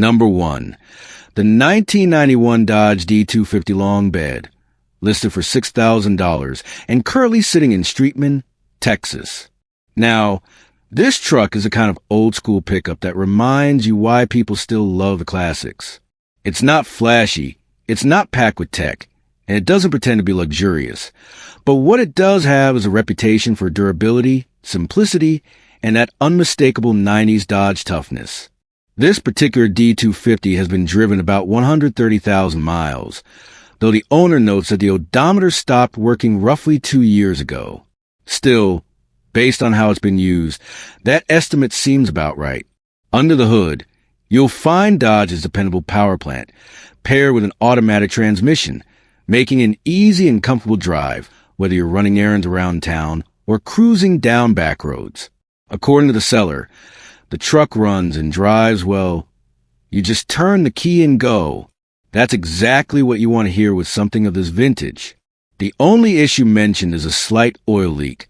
Number 1. The 1991 Dodge D250 Long Bed, listed for $6,000 and currently sitting in Streetman, Texas. Now, this truck is a kind of old-school pickup that reminds you why people still love the classics. It's not flashy, it's not packed with tech, and it doesn't pretend to be luxurious. But what it does have is a reputation for durability, simplicity, and that unmistakable 90s Dodge toughness. This particular D250 has been driven about 130,000 miles, though the owner notes that the odometer stopped working roughly 2 years ago. Still, based on how it's been used, that estimate seems about right. Under the hood, you'll find Dodge's dependable power plant, paired with an automatic transmission, making an easy and comfortable drive, whether you're running errands around town or cruising down back roads. According to the seller, the truck runs and drives, well, you just turn the key and go. That's exactly what you want to hear with something of this vintage. The only issue mentioned is a slight oil leak,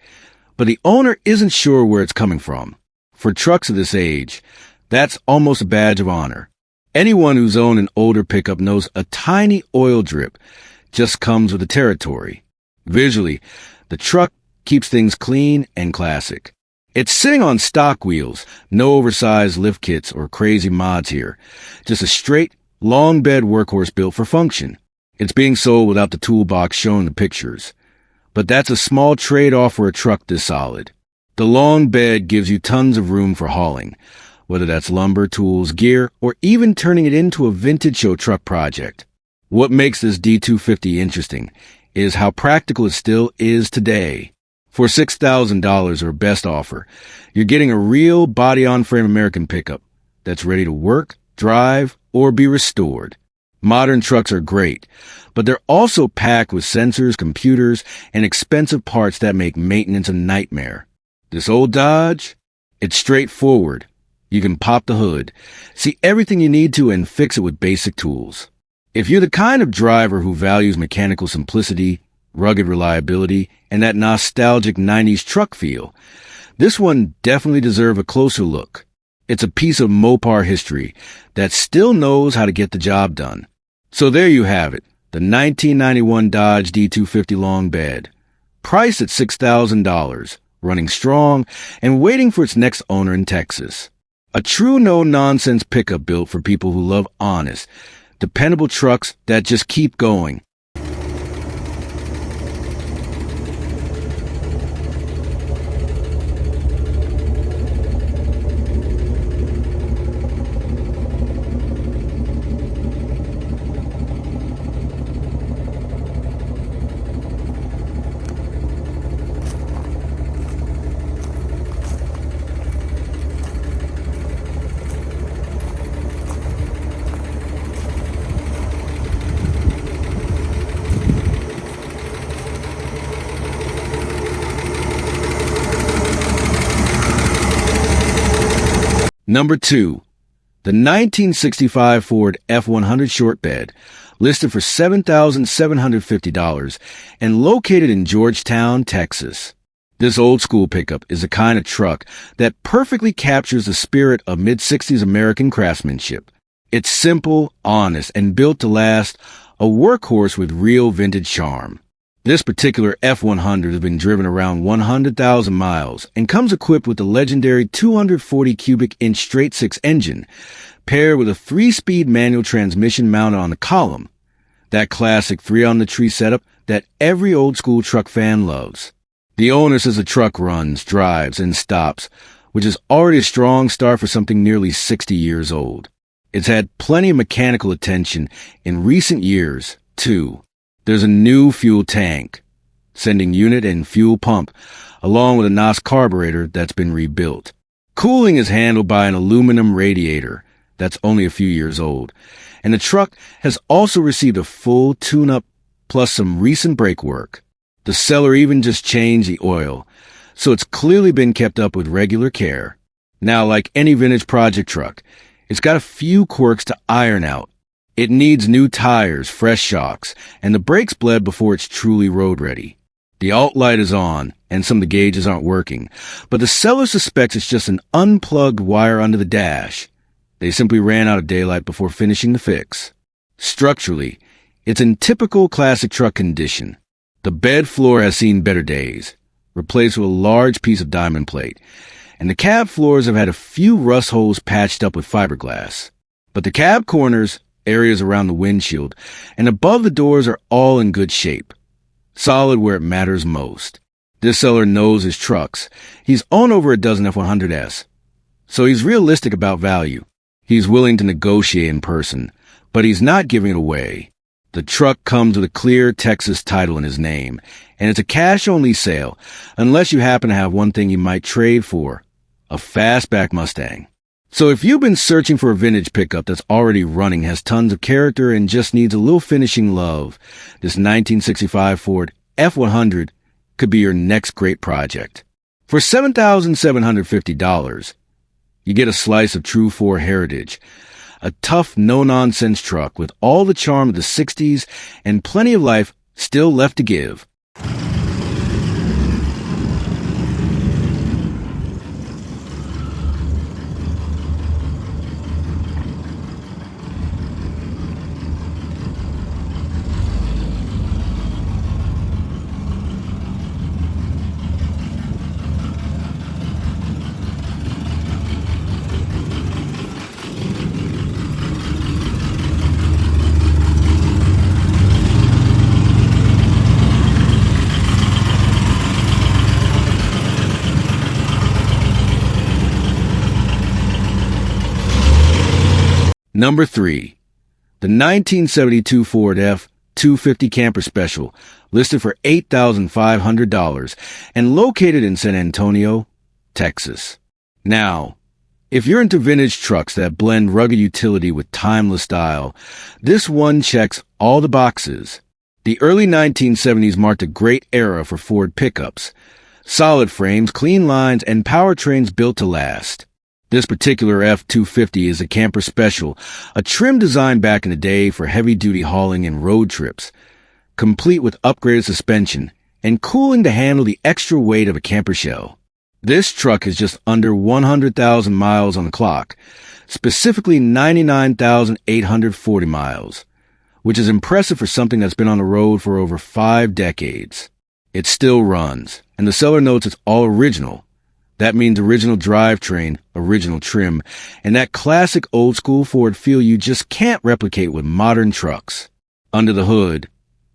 but the owner isn't sure where it's coming from. For trucks of this age, that's almost a badge of honor. Anyone who's owned an older pickup knows a tiny oil drip just comes with the territory. Visually, the truck keeps things clean and classic. It's sitting on stock wheels, no oversized lift kits or crazy mods here. Just a straight, long bed workhorse built for function. It's being sold without the toolbox shown in the pictures. But that's a small trade-off for a truck this solid. The long bed gives you tons of room for hauling, whether that's lumber, tools, gear, or even turning it into a vintage show truck project. What makes this D250 interesting is how practical it still is today. For $6,000 or best offer, you're getting a real body-on-frame American pickup that's ready to work, drive, or be restored. Modern trucks are great, but they're also packed with sensors, computers, and expensive parts that make maintenance a nightmare. This old Dodge? It's straightforward. You can pop the hood, see everything you need to, and fix it with basic tools. If you're the kind of driver who values mechanical simplicity, rugged reliability, and that nostalgic 90s truck feel, this one definitely deserves a closer look. It's a piece of Mopar history that still knows how to get the job done. So there you have it, the 1991 Dodge D250 Long Bed, priced at $6,000, running strong and waiting for its next owner in Texas. A true no-nonsense pickup built for people who love honest, dependable trucks that just keep going. Number 2. The 1965 Ford F-100 Short Bed, listed for $7,750 and located in Georgetown, Texas. This old-school pickup is the kind of truck that perfectly captures the spirit of mid-60s American craftsmanship. It's simple, honest, and built to last, a workhorse with real vintage charm. This particular F-100 has been driven around 100,000 miles and comes equipped with the legendary 240 cubic inch straight-six engine, paired with a 3-speed manual transmission mounted on the column. That classic 3-on-the-tree setup that every old-school truck fan loves. The owner says the truck runs, drives, and stops, which is already a strong start for something nearly 60 years old. It's had plenty of mechanical attention in recent years, too. There's a new fuel tank, sending unit and fuel pump, along with a NOS carburetor that's been rebuilt. Cooling is handled by an aluminum radiator that's only a few years old, and the truck has also received a full tune-up plus some recent brake work. The seller even just changed the oil, so it's clearly been kept up with regular care. Now, like any vintage project truck, it's got a few quirks to iron out. It needs new tires, fresh shocks, and the brakes bled before it's truly road ready. The alt light is on, and some of the gauges aren't working, but the seller suspects it's just an unplugged wire under the dash. They simply ran out of daylight before finishing the fix. Structurally, it's in typical classic truck condition. The bed floor has seen better days, replaced with a large piece of diamond plate, and the cab floors have had a few rust holes patched up with fiberglass. But the cab corners, areas around the windshield, and above the doors are all in good shape. Solid where it matters most. This seller knows his trucks. He's owned over a dozen F100s, so he's realistic about value. He's willing to negotiate in person, but he's not giving it away. The truck comes with a clear Texas title in his name, and it's a cash-only sale, unless you happen to have one thing you might trade for, a fastback Mustang. So if you've been searching for a vintage pickup that's already running, has tons of character, and just needs a little finishing love, this 1965 Ford F100 could be your next great project. For $7,750, you get a slice of true Ford heritage, a tough, no-nonsense truck with all the charm of the 60s and plenty of life still left to give. Number 3. The 1972 Ford F-250 Camper Special, listed for $8,500 and located in San Antonio, Texas. Now, if you're into vintage trucks that blend rugged utility with timeless style, this one checks all the boxes. The early 1970s marked a great era for Ford pickups. Solid frames, clean lines, and powertrains built to last. This particular F-250 is a camper special, a trim designed back in the day for heavy-duty hauling and road trips, complete with upgraded suspension and cooling to handle the extra weight of a camper shell. This truck is just under 100,000 miles on the clock, specifically 99,840 miles, which is impressive for something that's been on the road for over 5 decades. It still runs, and the seller notes it's all original. That means original drivetrain, original trim, and that classic old-school Ford feel you just can't replicate with modern trucks. Under the hood,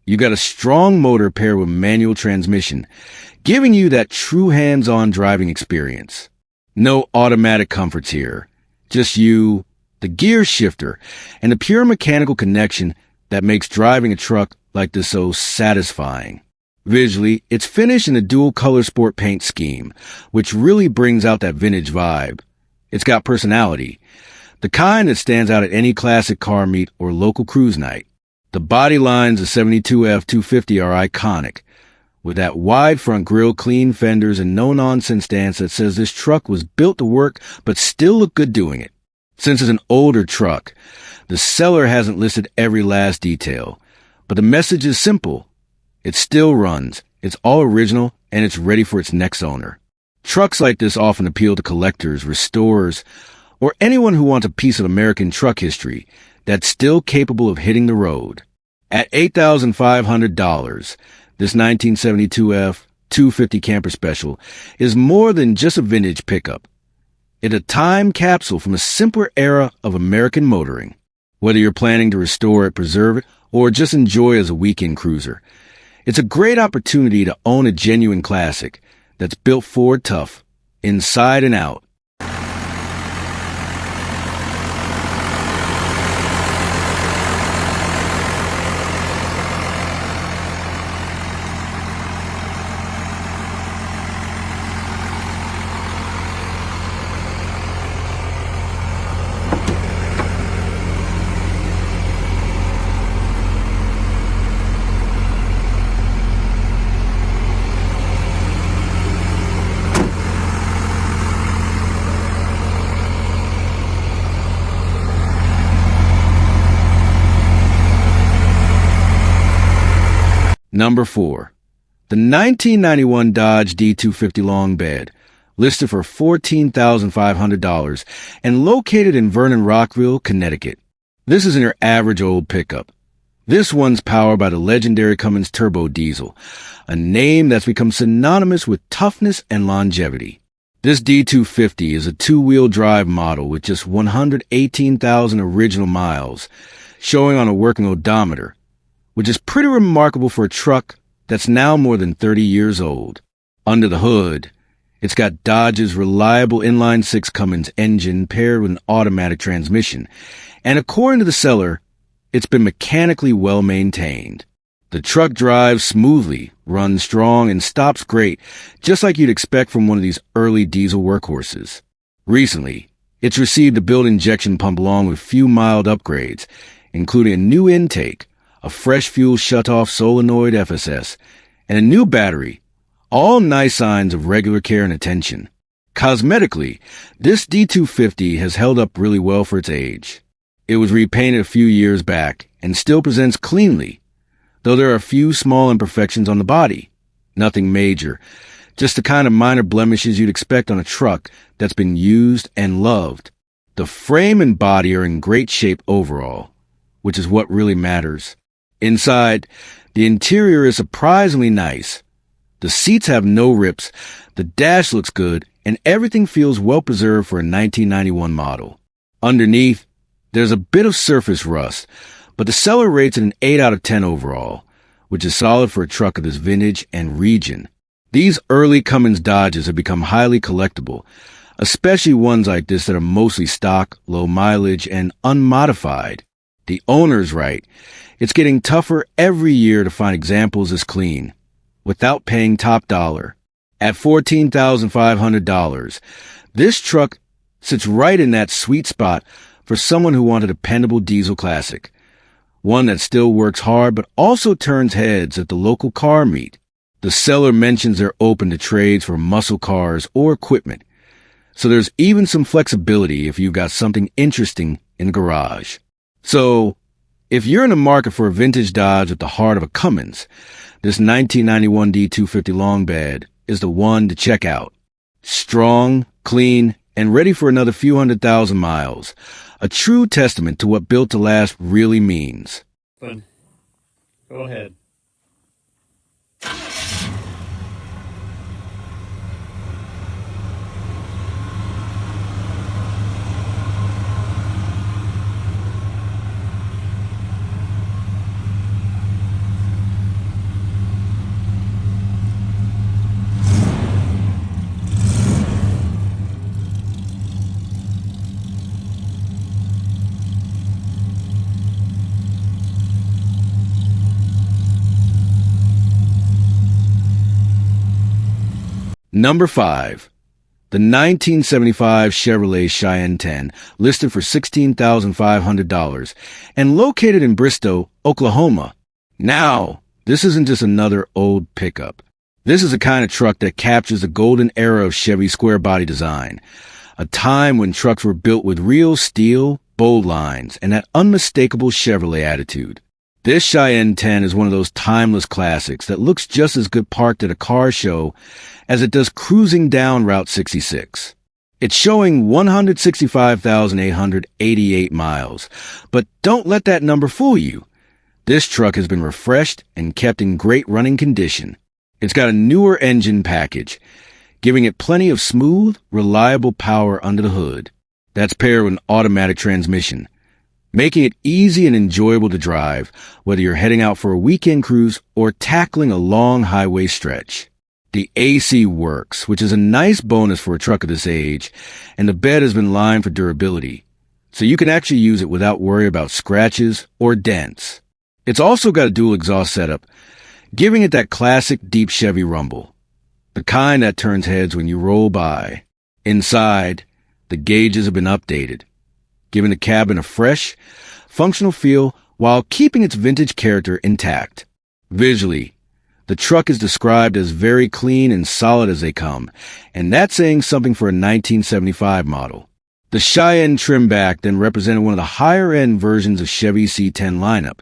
you got a strong motor paired with manual transmission, giving you that true hands-on driving experience. No automatic comforts here. Just you, the gear shifter, and a pure mechanical connection that makes driving a truck like this so satisfying. Visually, it's finished in a dual-color sport paint scheme, which really brings out that vintage vibe. It's got personality, the kind that stands out at any classic car meet or local cruise night. The body lines of 72 F-250 are iconic, with that wide front grille, clean fenders, and no-nonsense stance that says this truck was built to work but still look good doing it. Since it's an older truck, the seller hasn't listed every last detail, but the message is simple. It still runs, it's all original, and it's ready for its next owner. Trucks like this often appeal to collectors, restorers, or anyone who wants a piece of American truck history that's still capable of hitting the road. At $8,500, this 1972 F-250 Camper Special is more than just a vintage pickup. It's a time capsule from a simpler era of American motoring. Whether you're planning to restore it, preserve it, or just enjoy as a weekend cruiser, it's a great opportunity to own a genuine classic that's built Ford tough, inside and out. Number 4. The 1991 Dodge D250 Long Bed, listed for $14,500 and located in Vernon Rockville, Connecticut. This isn't your average old pickup. This one's powered by the legendary Cummins turbo diesel, a name that's become synonymous with toughness and longevity. This D250 is a two-wheel drive model with just 118,000 original miles, showing on a working odometer, which is pretty remarkable for a truck that's now more than 30 years old. Under the hood, it's got Dodge's reliable inline-six Cummins engine paired with an automatic transmission, and according to the seller, it's been mechanically well maintained. The truck drives smoothly, runs strong, and stops great, just like you'd expect from one of these early diesel workhorses. Recently, it's received a built injection pump along with a few mild upgrades, including a new intake, a fresh fuel shutoff solenoid FSS, and a new battery, all nice signs of regular care and attention. Cosmetically, this D250 has held up really well for its age. It was repainted a few years back and still presents cleanly, though there are a few small imperfections on the body. Nothing major, just the kind of minor blemishes you'd expect on a truck that's been used and loved. The frame and body are in great shape overall, which is what really matters. Inside, the interior is surprisingly nice. The seats have no rips, the dash looks good, and everything feels well preserved for a 1991 model. Underneath, there's a bit of surface rust, but the seller rates it an 8 out of 10 overall, which is solid for a truck of this vintage and region. These early Cummins Dodges have become highly collectible, especially ones like this that are mostly stock, low mileage, and unmodified. The owner's right. It's getting tougher every year to find examples as clean, without paying top dollar. At $14,500, this truck sits right in that sweet spot for someone who wants a dependable diesel classic. One that still works hard but also turns heads at the local car meet. The seller mentions they're open to trades for muscle cars or equipment, so there's even some flexibility if you've got something interesting in the garage. So, if you're in the market for a vintage Dodge with the heart of a Cummins, this 1991 D250 Long Bed is the one to check out. Strong, clean, and ready for another few 100,000 miles. A true testament to what built to last really means. Go ahead. Number 5. The 1975 Chevrolet Cheyenne 10, listed for $16,500 and located in Bristow, Oklahoma. Now, this isn't just another old pickup. This is the kind of truck that captures the golden era of Chevy square body design, a time when trucks were built with real steel, bold lines, and that unmistakable Chevrolet attitude. This Cheyenne 10 is one of those timeless classics that looks just as good parked at a car show as it does cruising down Route 66. It's showing 165,888 miles, but don't let that number fool you. This truck has been refreshed and kept in great running condition. It's got a newer engine package, giving it plenty of smooth, reliable power under the hood. That's paired with an automatic transmission, making it easy and enjoyable to drive, whether you're heading out for a weekend cruise or tackling a long highway stretch. The AC works, which is a nice bonus for a truck of this age, and the bed has been lined for durability, so you can actually use it without worry about scratches or dents. It's also got a dual exhaust setup, giving it that classic deep Chevy rumble, the kind that turns heads when you roll by. Inside, the gauges have been updated, giving the cabin a fresh, functional feel while keeping its vintage character intact. Visually, the truck is described as very clean and solid as they come, and that's saying something for a 1975 model. The Cheyenne trim back then represented one of the higher-end versions of Chevy's C10 lineup,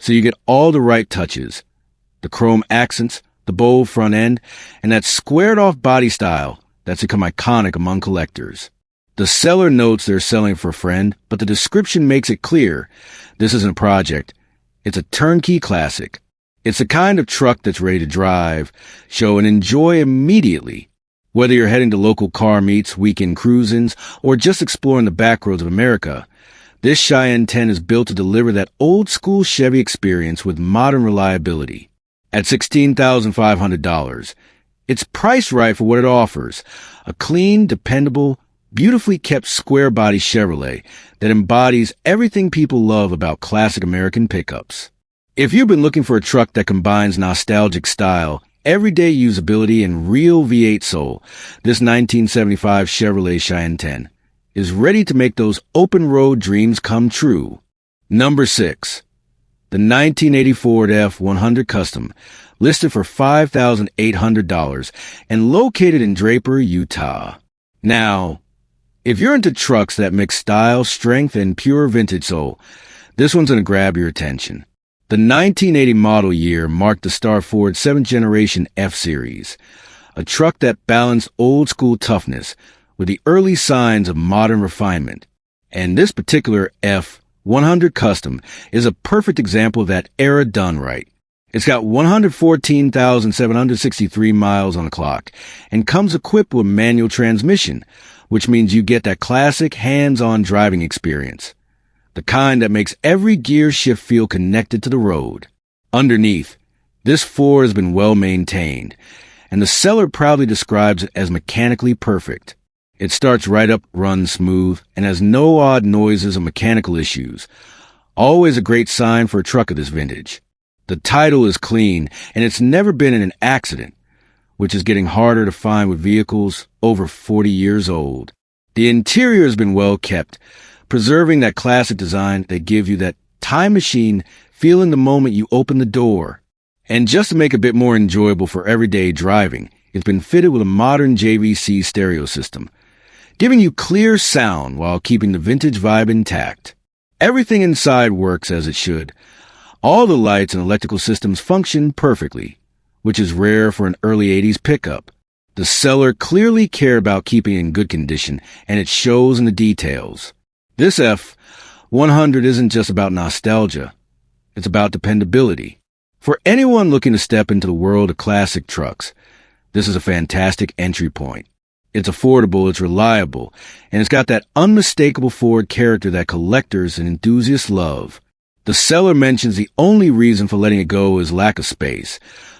so you get all the right touches. The chrome accents, the bold front end, and that squared-off body style that's become iconic among collectors. The seller notes they're selling for a friend, but the description makes it clear this isn't a project. It's a turnkey classic. It's the kind of truck that's ready to drive, show, and enjoy immediately. Whether you're heading to local car meets, weekend cruisings, or just exploring the back roads of America, this Cheyenne 10 is built to deliver that old-school Chevy experience with modern reliability. At $16,500, it's priced right for what it offers, a clean, dependable, beautifully kept square-body Chevrolet that embodies everything people love about classic American pickups. If you've been looking for a truck that combines nostalgic style, everyday usability, and real V8 soul, this 1975 Chevrolet Cheyenne 10 is ready to make those open-road dreams come true. Number 6. The 1980 Ford F-100 Custom, listed for $5,800 and located in Draper, Utah. Now, if you're into trucks that mix style, strength, and pure vintage soul, this one's going to grab your attention. The 1980 model year marked the star Ford 7th Generation F-Series, a truck that balanced old-school toughness with the early signs of modern refinement. And this particular F-100 Custom is a perfect example of that era done right. It's got 114,763 miles on the clock and comes equipped with manual transmission, which means you get that classic hands-on driving experience, the kind that makes every gear shift feel connected to the road. Underneath, this Ford has been well maintained, and the seller proudly describes it as mechanically perfect. It starts right up, runs smooth, and has no odd noises or mechanical issues. Always a great sign for a truck of this vintage. The title is clean, and it's never been in an accident, which is getting harder to find with vehicles over 40 years old. The interior has been well kept, preserving that classic design that gives you that time machine feeling the moment you open the door. And just to make it a bit more enjoyable for everyday driving, it's been fitted with a modern JVC stereo system, giving you clear sound while keeping the vintage vibe intact. Everything inside works as it should. All the lights and electrical systems function perfectly, which is rare for an early 80s pickup. The seller clearly cared about keeping it in good condition, and it shows in the details. This F-100 isn't just about nostalgia. It's about dependability. For anyone looking to step into the world of classic trucks, this is a fantastic entry point. It's affordable, it's reliable, and it's got that unmistakable Ford character that collectors and enthusiasts love. The seller mentions the only reason for letting it go is lack of space,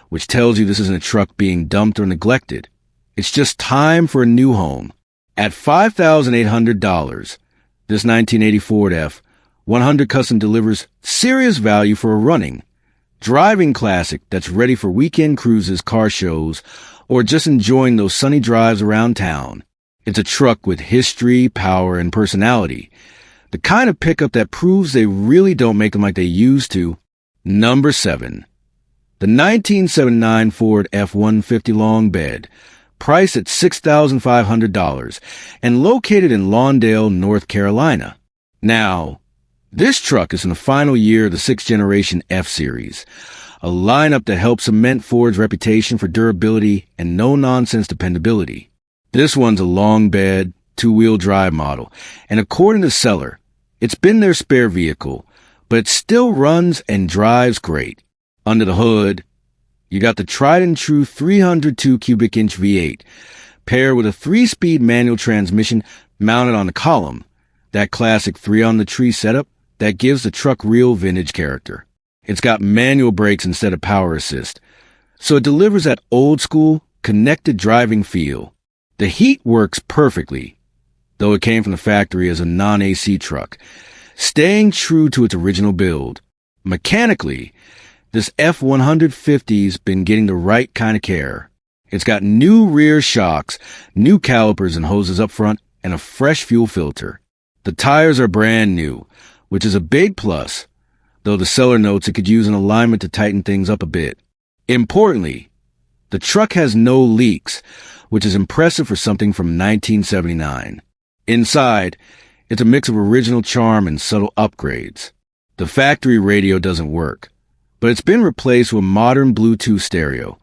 which tells you this isn't a truck being dumped or neglected. It's just time for a new home. At $5,800, this 1980 Ford F-100 Custom delivers serious value for a running, driving classic that's ready for weekend cruises, car shows, or just enjoying those sunny drives around town. It's a truck with history, power, and personality. The kind of pickup that proves they really don't make them like they used to. Number 7. The 1979 Ford F-150 Long Bed, priced at $6,500 and located in Lawndale, North Carolina. Now, this truck is in the final year of the 6th Generation F-Series, a lineup that helps cement Ford's reputation for durability and no-nonsense dependability. This one's a long bed, two-wheel drive model, and according to the seller, it's been their spare vehicle, but it still runs and drives great. Under the hood, you got the tried-and-true 302 cubic inch V8, paired with a 3-speed manual transmission mounted on the column, that classic 3-on-the-tree setup that gives the truck real vintage character. It's got manual brakes instead of power assist, so it delivers that old-school, connected driving feel. The heat works perfectly, though it came from the factory as a non-AC truck, staying true to its original build. Mechanically, this F-150's been getting the right kind of care. It's got new rear shocks, new calipers and hoses up front, and a fresh fuel filter. The tires are brand new, which is a big plus, though the seller notes it could use an alignment to tighten things up a bit. Importantly, the truck has no leaks, which is impressive for something from 1979. Inside, it's a mix of original charm and subtle upgrades. The factory radio doesn't work, but it's been replaced with modern Bluetooth stereo,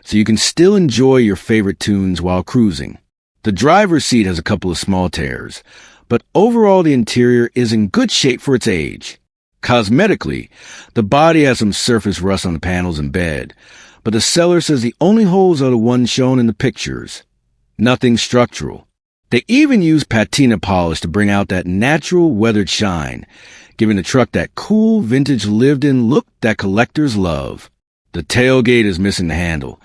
so you can still enjoy your favorite tunes while cruising. The driver's seat has a couple of small tears, but overall the interior is in good shape for its age. Cosmetically, the body has some surface rust on the panels and bed, but the seller says the only holes are the ones shown in the pictures. Nothing structural. They even use patina polish to bring out that natural weathered shine, giving the truck that cool, vintage, lived-in look that collectors love. The tailgate is missing the handle,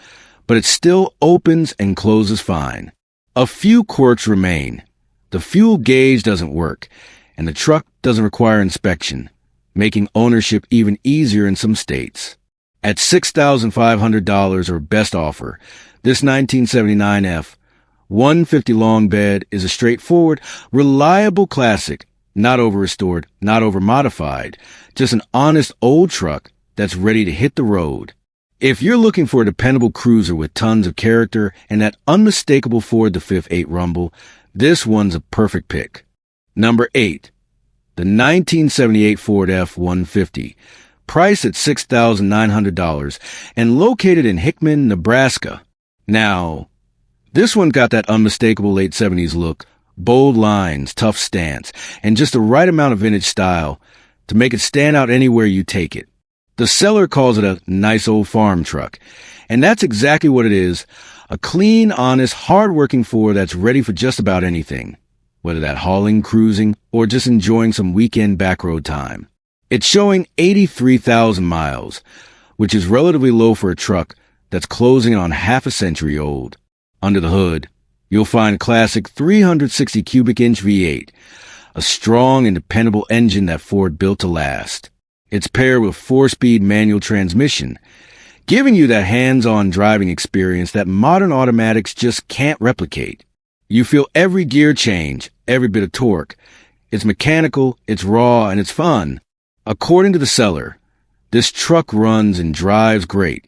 but it still opens and closes fine. A few quirks remain. The fuel gauge doesn't work, and the truck doesn't require inspection, making ownership even easier in some states. At $6,500 or best offer, this 1979 F-150 Long Bed is a straightforward, reliable classic, not over-restored, not over-modified, just an honest old truck that's ready to hit the road. If you're looking for a dependable cruiser with tons of character and that unmistakable Ford F-150 8 rumble, this one's a perfect pick. Number 8. The 1978 Ford F-150, priced at $6,900 and located in Hickman, Nebraska. Now, this one got that unmistakable late 70s look, bold lines, tough stance, and just the right amount of vintage style to make it stand out anywhere you take it. The seller calls it a nice old farm truck, and that's exactly what it is, a clean, honest, hard-working Ford that's ready for just about anything, whether that hauling, cruising, or just enjoying some weekend backroad time. It's showing 83,000 miles, which is relatively low for a truck that's closing on half a century old. Under the hood, you'll find a classic 360 cubic inch V8, a strong and dependable engine that Ford built to last. It's paired with 4-speed manual transmission, giving you that hands-on driving experience that modern automatics just can't replicate. You feel every gear change, every bit of torque. It's mechanical, it's raw, and it's fun. According to the seller, this truck runs and drives great,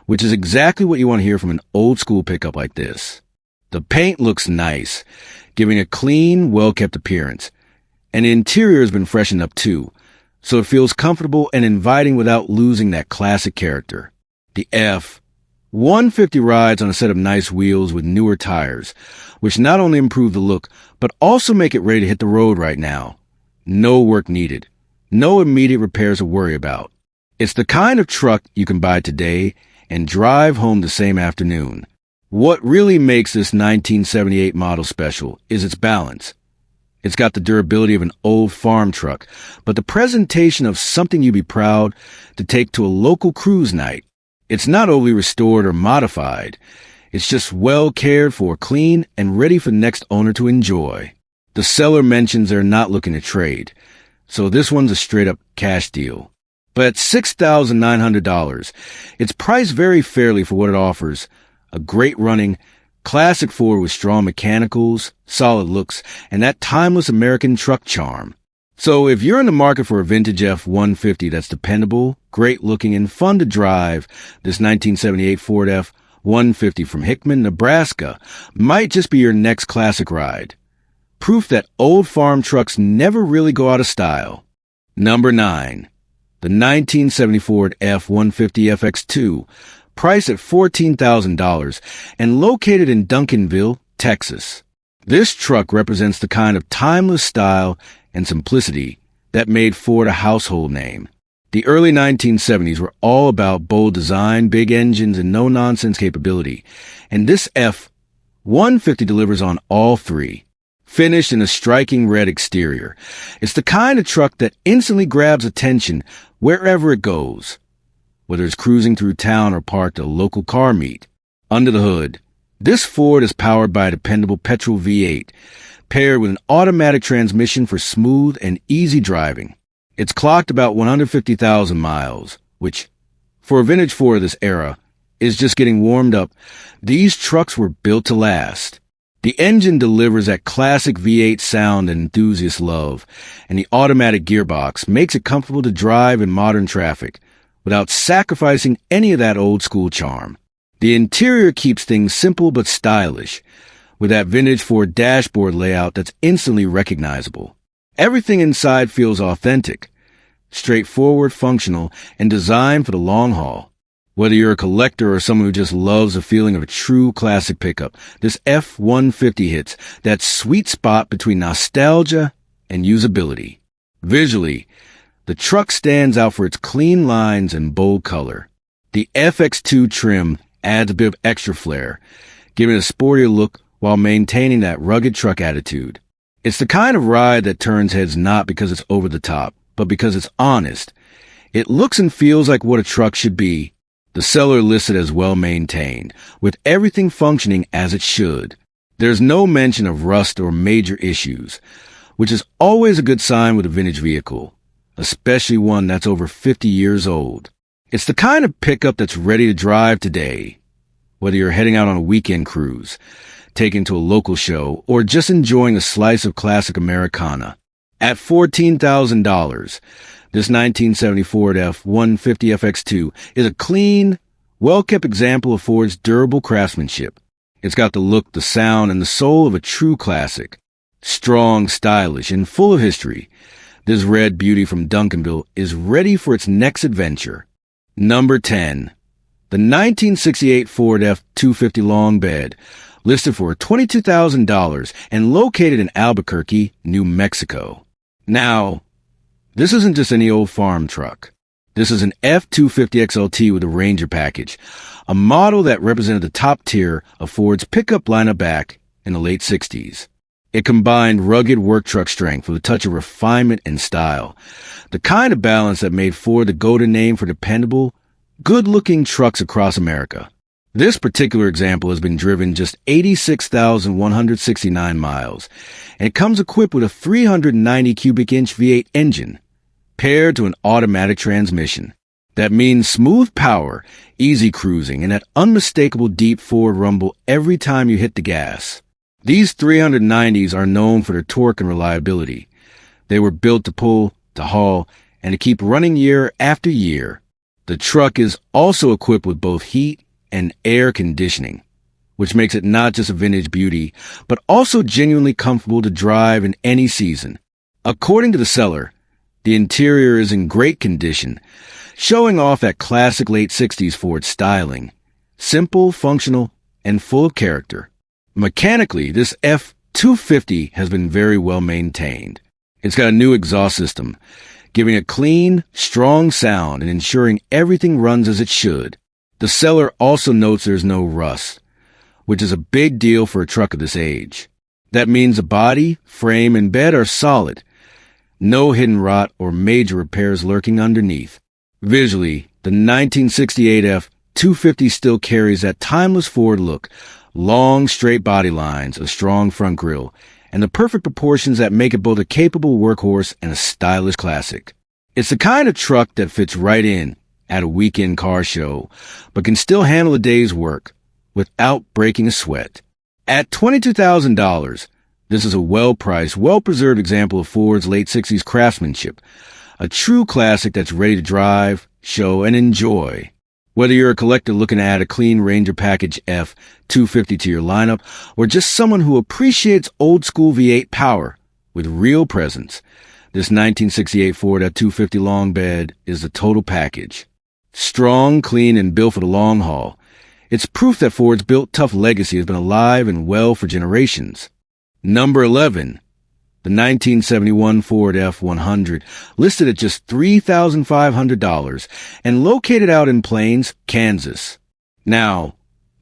which is exactly what you want to hear from an old-school pickup like this. The paint looks nice, giving a clean, well-kept appearance, and the interior has been freshened up too, so it feels comfortable and inviting without losing that classic character. The F-150 rides on a set of nice wheels with newer tires, which not only improve the look, but also make it ready to hit the road right now. No work needed. No immediate repairs to worry about. It's the kind of truck you can buy today and drive home the same afternoon. What really makes this 1978 model special is its balance. It's got the durability of an old farm truck, but the presentation of something you'd be proud to take to a local cruise night. It's not overly restored or modified. It's just well cared for, clean, and ready for the next owner to enjoy. The seller mentions they're not looking to trade, so this one's a straight-up cash deal. But at $6,900, it's priced very fairly for what it offers. A great running, classic Ford with strong mechanicals, solid looks, and that timeless American truck charm. So if you're in the market for a vintage F-150 that's dependable, great-looking, and fun to drive, this 1978 Ford F-150 from Hickman, Nebraska might just be your next classic ride. Proof that old farm trucks never really go out of style. Number 9. The 1970 Ford F-150 FX2, priced at $14,000 and located in Duncanville, Texas. This truck represents the kind of timeless style and simplicity that made Ford a household name. The early 1970s were all about bold design, big engines, and no-nonsense capability, and this F-150 delivers on all three. Finished in a striking red exterior, it's the kind of truck that instantly grabs attention wherever it goes, whether it's cruising through town or parked at a local car meet. Under the hood, this Ford is powered by a dependable petrol V8, paired with an automatic transmission for smooth and easy driving. It's clocked about 150,000 miles, which, for a vintage Ford of this era, is just getting warmed up. These trucks were built to last. The engine delivers that classic V8 sound that enthusiasts love, and the automatic gearbox makes it comfortable to drive in modern traffic without sacrificing any of that old-school charm. The interior keeps things simple but stylish, with that vintage Ford dashboard layout that's instantly recognizable. Everything inside feels authentic, straightforward, functional, and designed for the long haul. Whether you're a collector or someone who just loves the feeling of a true classic pickup, this F-150 hits that sweet spot between nostalgia and usability. Visually, the truck stands out for its clean lines and bold color. The FX2 trim adds a bit of extra flair, giving it a sportier look while maintaining that rugged truck attitude. It's the kind of ride that turns heads not because it's over the top, but because it's honest. It looks and feels like what a truck should be. The seller lists it as well-maintained, with everything functioning as it should. There's no mention of rust or major issues, which is always a good sign with a vintage vehicle, especially one that's over 50 years old. It's the kind of pickup that's ready to drive today, whether you're heading out on a weekend cruise, taking to a local show, or just enjoying a slice of classic Americana. At $14,000, this 1970 Ford F-150 FX2 is a clean, well-kept example of Ford's durable craftsmanship. It's got the look, the sound, and the soul of a true classic. Strong, stylish, and full of history, this red beauty from Duncanville is ready for its next adventure. Number 10. The 1968 Ford F-250 Long Bed, listed for $22,000 and located in Albuquerque, New Mexico. Now, this isn't just any old farm truck. This is an F-250 XLT with a Ranger package, a model that represented the top tier of Ford's pickup lineup back in the late 60s. It combined rugged work truck strength with a touch of refinement and style, the kind of balance that made Ford the go-to name for dependable, good-looking trucks across America. This particular example has been driven just 86,169 miles, and it comes equipped with a 390 cubic inch V8 engine, paired to an automatic transmission. That means smooth power, easy cruising, and that unmistakable deep forward rumble every time you hit the gas. These 390s are known for their torque and reliability. They were built to pull, to haul, and to keep running year after year. The truck is also equipped with both heat and air conditioning, which makes it not just a vintage beauty, but also genuinely comfortable to drive in any season. According to the seller, the interior is in great condition, showing off that classic late 60s Ford styling. Simple, functional, and full of character. Mechanically, this F-250 has been very well maintained. It's got a new exhaust system, giving a clean, strong sound and ensuring everything runs as it should. The seller also notes there's no rust, which is a big deal for a truck of this age. That means the body, frame, and bed are solid. No hidden rot or major repairs lurking underneath. Visually, the 1968 F-250 still carries that timeless Ford look, long, straight body lines, a strong front grille, and the perfect proportions that make it both a capable workhorse and a stylish classic. It's the kind of truck that fits right in at a weekend car show, but can still handle a day's work without breaking a sweat. At $22,000, this is a well-priced, well-preserved example of Ford's late 60s craftsmanship, a true classic that's ready to drive, show, and enjoy. Whether you're a collector looking to add a clean Ranger package F-250 to your lineup, or just someone who appreciates old-school V8 power with real presence, this 1968 Ford F-250 Long Bed is the total package. Strong, clean, and built for the long haul, it's proof that Ford's built-tough legacy has been alive and well for generations. Number 11. The 1971 Ford F-100, listed at just $3,500 and located out in Plains, Kansas. Now,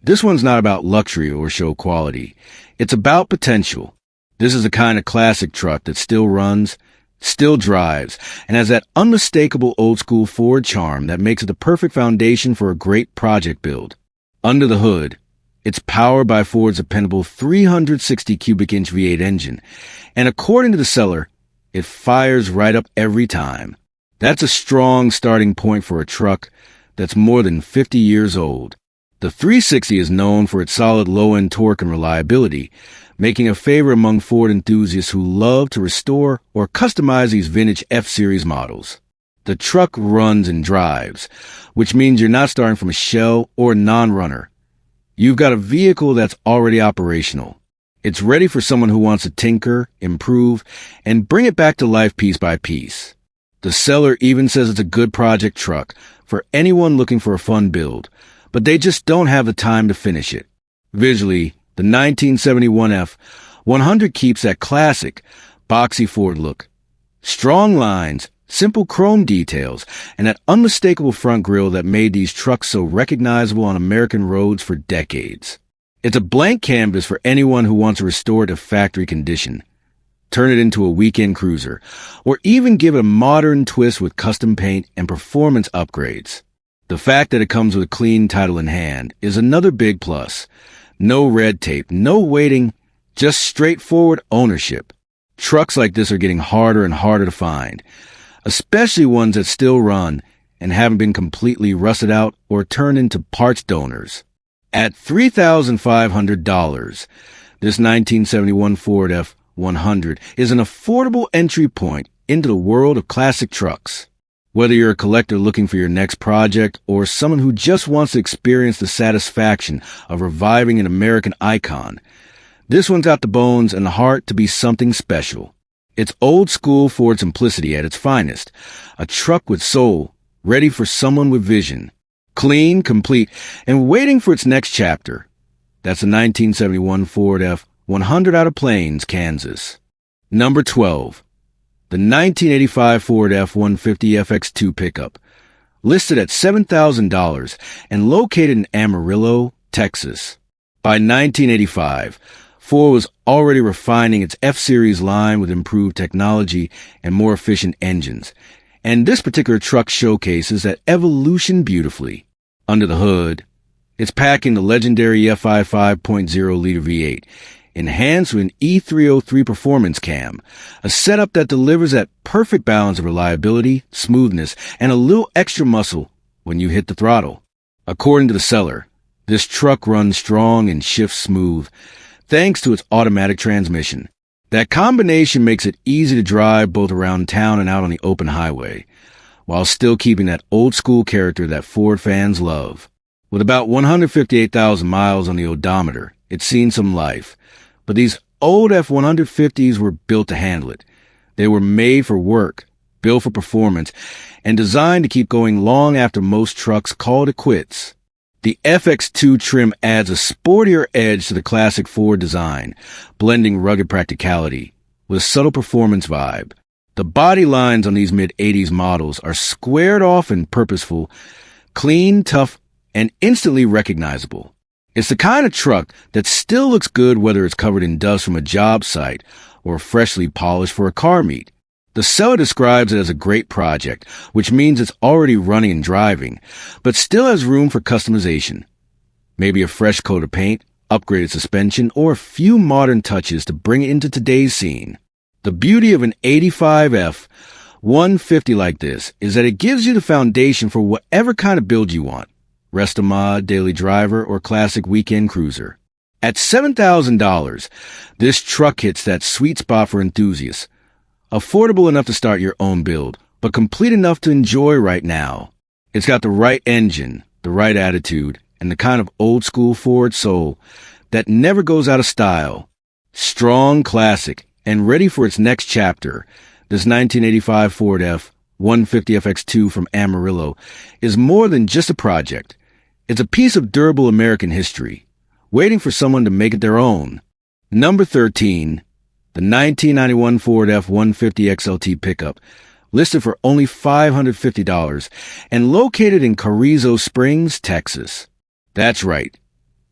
this one's not about luxury or show quality. It's about potential. This is the kind of classic truck that still runs, still drives, and has that unmistakable old-school Ford charm that makes it the perfect foundation for a great project build. Under the hood, it's powered by Ford's dependable 360 cubic inch V8 engine, and according to the seller, it fires right up every time. That's a strong starting point for a truck that's more than 50 years old. The 360 is known for its solid low-end torque and reliability, making a favorite among Ford enthusiasts who love to restore or customize these vintage F-Series models. The truck runs and drives, which means you're not starting from a shell or a non-runner. You've got a vehicle that's already operational. It's ready for someone who wants to tinker, improve, and bring it back to life piece by piece. The seller even says it's a good project truck for anyone looking for a fun build, but they just don't have the time to finish it. Visually, the 1971 F-100 keeps that classic, boxy Ford look. Strong lines, simple chrome details, and that unmistakable front grille that made these trucks so recognizable on American roads for decades. It's a blank canvas for anyone who wants to restore it to factory condition, turn it into a weekend cruiser, or even give it a modern twist with custom paint and performance upgrades. The fact that it comes with a clean title in hand is another big plus. No red tape, no waiting, just straightforward ownership. Trucks like this are getting harder and harder to find, especially ones that still run and haven't been completely rusted out or turned into parts donors. At $3,500, this 1971 Ford F-100 is an affordable entry point into the world of classic trucks. Whether you're a collector looking for your next project or someone who just wants to experience the satisfaction of reviving an American icon, this one's got the bones and the heart to be something special. It's old school Ford simplicity at its finest, a truck with soul, ready for someone with vision. Clean, complete, and waiting for its next chapter. That's a 1971 Ford F-100 out of Plains, Kansas. Number 12. The 1985 Ford F-150 FX2 pickup, listed at $7,000 and located in Amarillo, Texas. By 1985, Ford was already refining its F-Series line with improved technology and more efficient engines, and this particular truck showcases that evolution beautifully. Under the hood, it's packing the legendary FI 5.0-liter V8, enhanced with an E303 performance cam, a setup that delivers that perfect balance of reliability, smoothness, and a little extra muscle when you hit the throttle. According to the seller, this truck runs strong and shifts smooth, thanks to its automatic transmission. That combination makes it easy to drive both around town and out on the open highway, while still keeping that old-school character that Ford fans love. With about 158,000 miles on the odometer, it's seen some life. But these old F-150s were built to handle it. They were made for work, built for performance, and designed to keep going long after most trucks called it quits. The FX2 trim adds a sportier edge to the classic Ford design, blending rugged practicality with a subtle performance vibe. The body lines on these mid-'80s models are squared off and purposeful, clean, tough, and instantly recognizable. It's the kind of truck that still looks good whether it's covered in dust from a job site or freshly polished for a car meet. The seller describes it as a great project, which means it's already running and driving, but still has room for customization. Maybe a fresh coat of paint, upgraded suspension, or a few modern touches to bring it into today's scene. The beauty of an 85 F-150 like this is that it gives you the foundation for whatever kind of build you want. Rest-a-mod, daily driver, or classic weekend cruiser. At $7,000, this truck hits that sweet spot for enthusiasts. Affordable enough to start your own build, but complete enough to enjoy right now. It's got the right engine, the right attitude, and the kind of old-school Ford soul that never goes out of style. Strong, classic, and ready for its next chapter, this 1985 Ford F-150 FX2 from Amarillo is more than just a project. It's a piece of durable American history, waiting for someone to make it their own. Number 13. The 1991 Ford F-150 XLT pickup, listed for only $550 and located in Carrizo Springs, Texas. That's right.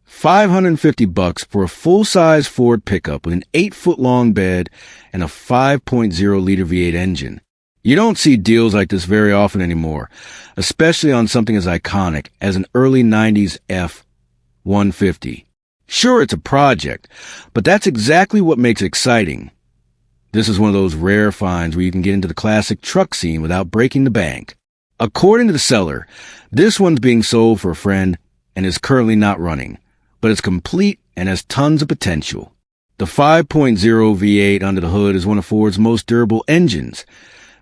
$550 for a full-size Ford pickup with an 8-foot long bed and a 5.0-liter V8 engine. You don't see deals like this very often anymore, especially on something as iconic as an early 90s F-150. Sure, it's a project, but that's exactly what makes it exciting. This is one of those rare finds where you can get into the classic truck scene without breaking the bank. According to the seller, this one's being sold for a friend and is currently not running, but it's complete and has tons of potential. The 5.0 V8 under the hood is one of Ford's most durable engines,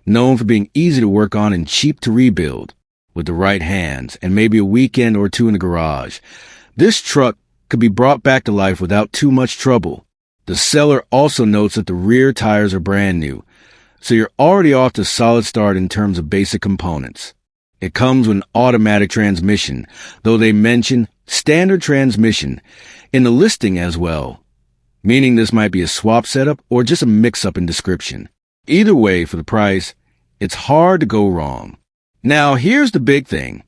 known for being easy to work on and cheap to rebuild. With the right hands and maybe a weekend or two in the garage, this truck could be brought back to life without too much trouble. The seller also notes that the rear tires are brand new, so you're already off to a solid start in terms of basic components. It comes with an automatic transmission, though they mention standard transmission in the listing as well, meaning this might be a swap setup or just a mix-up in description. Either way, for the price, it's hard to go wrong. Now, here's the big thing.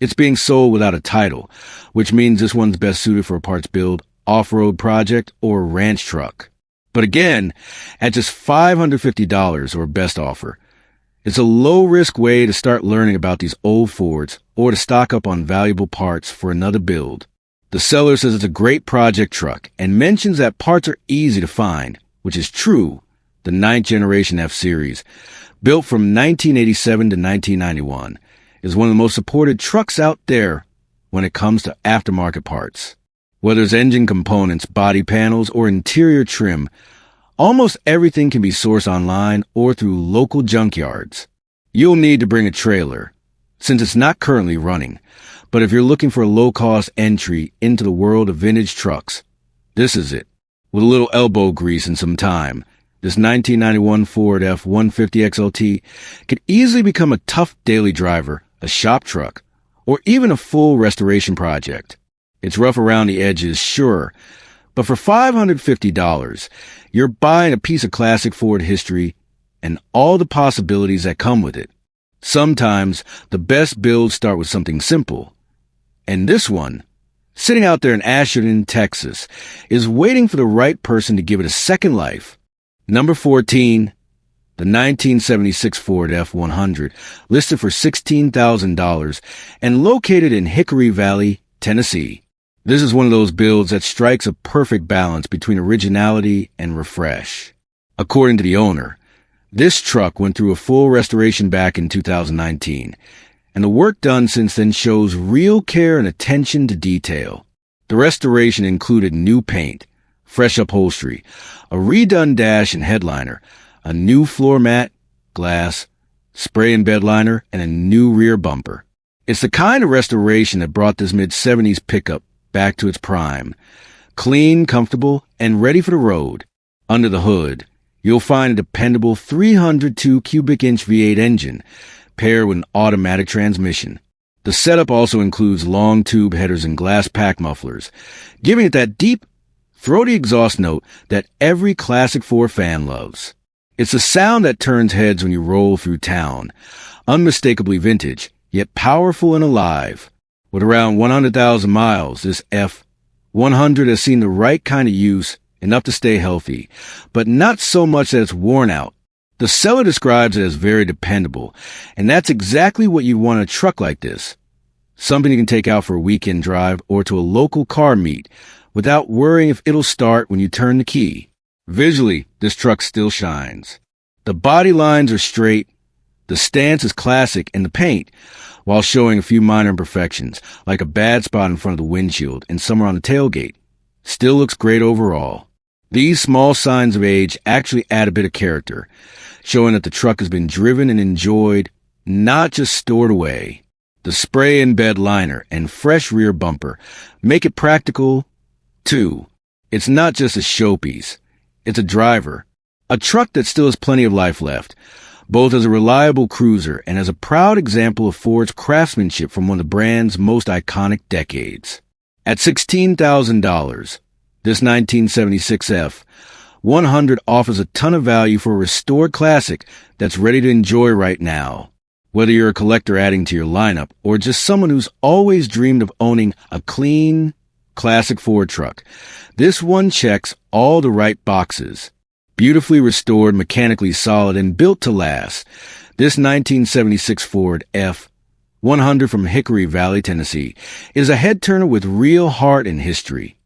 It's being sold without a title, which means this one's best suited for a parts build, off-road project, or ranch truck. But again, at just $550 or best offer, it's a low-risk way to start learning about these old Fords or to stock up on valuable parts for another build. The seller says it's a great project truck and mentions that parts are easy to find, which is true. The 9th generation F-Series, built from 1987 to 1991, is one of the most supported trucks out there when it comes to aftermarket parts. Whether it's engine components, body panels, or interior trim, almost everything can be sourced online or through local junkyards. You'll need to bring a trailer, since it's not currently running. But if you're looking for a low-cost entry into the world of vintage trucks, this is it. With a little elbow grease and some time, this 1991 Ford F-150 XLT could easily become a tough daily driver, a shop truck, or even a full restoration project. It's rough around the edges, sure, but for $550, you're buying a piece of classic Ford history and all the possibilities that come with it. Sometimes the best builds start with something simple. And this one, sitting out there in Ashton, Texas, is waiting for the right person to give it a second life. Number 14, the 1976 Ford F-100, listed for $16,000 and located in Hickory Valley, Tennessee. This is one of those builds that strikes a perfect balance between originality and refresh. According to the owner, this truck went through a full restoration back in 2019, and the work done since then shows real care and attention to detail. The restoration included new paint, fresh upholstery, a redone dash and headliner, a new floor mat, glass, spray and bed liner, and a new rear bumper. It's the kind of restoration that brought this mid-70s pickup back to its prime. Clean, comfortable, and ready for the road. Under the hood, you'll find a dependable 302 cubic inch V8 engine, paired with an automatic transmission. The setup also includes long tube headers and glass pack mufflers, giving it that deep, throaty exhaust note that every classic Ford fan loves. It's a sound that turns heads when you roll through town, unmistakably vintage, yet powerful and alive. With around 100,000 miles, this F-100 has seen the right kind of use, enough to stay healthy, but not so much that it's worn out. The seller describes it as very dependable, and that's exactly what you want in a truck like this. Something you can take out for a weekend drive or to a local car meet without worrying if it'll start when you turn the key. Visually, this truck still shines. The body lines are straight, the stance is classic, and the paint, while showing a few minor imperfections, like a bad spot in front of the windshield and somewhere on the tailgate, still looks great overall. These small signs of age actually add a bit of character, showing that the truck has been driven and enjoyed, not just stored away. The spray and bed liner and fresh rear bumper make it practical, too. It's not just a showpiece. It's a driver. A truck that still has plenty of life left, both as a reliable cruiser and as a proud example of Ford's craftsmanship from one of the brand's most iconic decades. At $16,000, this 1976 F-100 offers a ton of value for a restored classic that's ready to enjoy right now. Whether you're a collector adding to your lineup or just someone who's always dreamed of owning a clean, classic Ford truck, this one checks all the right boxes. Beautifully restored, mechanically solid, and built to last, this 1976 Ford F-100 from Hickory Valley, Tennessee, is a head-turner with real heart and history.